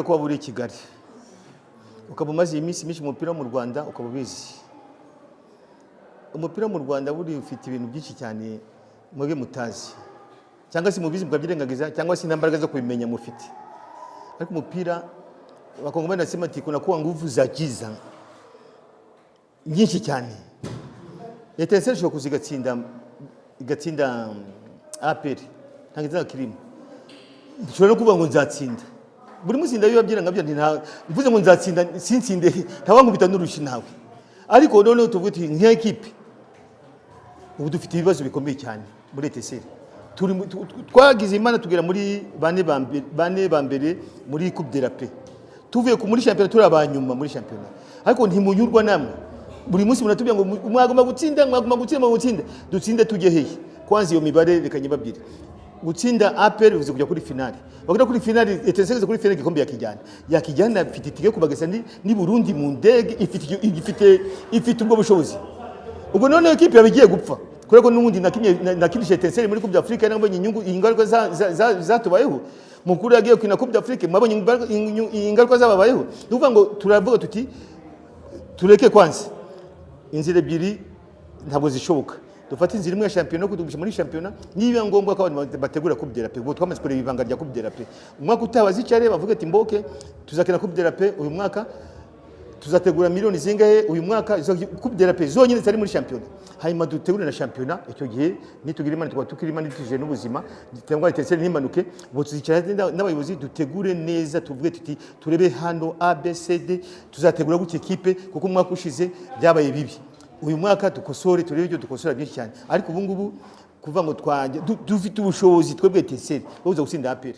Kuba buri Kigali ukaba umaze iminsi myinshi umupira mu Rwanda ukaba ubizi umupira mu Rwanda buri ufite ibintu byinshi cyane mwebwe mutazi cyangwa se mubizi mukabyirengagiza cyangwa se intambara zo kubimenya mufite ariko umupira bakongomana nasema ati kuna kuwa nguvu za giza nyinshi cyane yatesesho kuzigatsinda igatsinda APR ntangiza kirimo nshobora no kuvuga ngo nzatsinda buri munsi ndabibabyira ngabyo nta mvuze ngo nzatsinda sinsinde ntawangubita n'urushi nawe ariko none tuvuga ati nka equipe ubu dufite ibibazo bikomeye cyane muri ETSR twagize imana tugera muri bane bambere muri Coupe de la Paix tuvuye ku muri championnat turi abanyuma muri championnat ariko ntimunyurwa namwe buri munsi munatubya ngo mwagomba gutsinda dutsinde tujye hehe kwanza iyo mibare rekanye babyira gutsinda APR bivuze kujya kuri finale bagera kuri finale ETSR kuri finale gikombe ya kijyana afite itike kubagesa ni Burundi mu ndege ifite ubwo bushobozi ubwo none equipe yabigiye gupfa kureko n'ubundi nakinisha ETSR muri Coupe d'Afrique nabonye inyungu ingaruka zatubayeho mukuru yagiye kwina Coupe d'Afrique mwabonye ingaruka zababayeho nuvuga ngo turavuga tuti tureke kwanza inzira ebyiri ntabwo zishoboka dufata inzira imwe ya championnat kudubisha muri championnat niba ngombwa ko abantu bategura Coupe de la Paix ubwo twamaze kureba ibanga rya Coupe de la Paix umwaka utawazicare bavuga ati mboke tuzakina Coupe de la Paix uyu mwaka tuzategura miliyoni zingahe uyu mwaka Coupe de la Paix zonyine zari muri championnat hanyuma dutegura na championnat icyo gihe nitugira imana tukiri imana tuje n'ubuzima cyangwa ETSR ntimanuke bo tuzicara n'abayobozi dutegure neza tuvuge tuti turebe hano ABCD tuzategura gutya equipe kuko umwaka ushize byabaye bibi uyu mwaka tukosore turebe ibyo dukosora byinshi cyane ariko ubu ngubu kuva ngo twanje dufite ubushobozi twebwe ETSR buza gutsinda APR.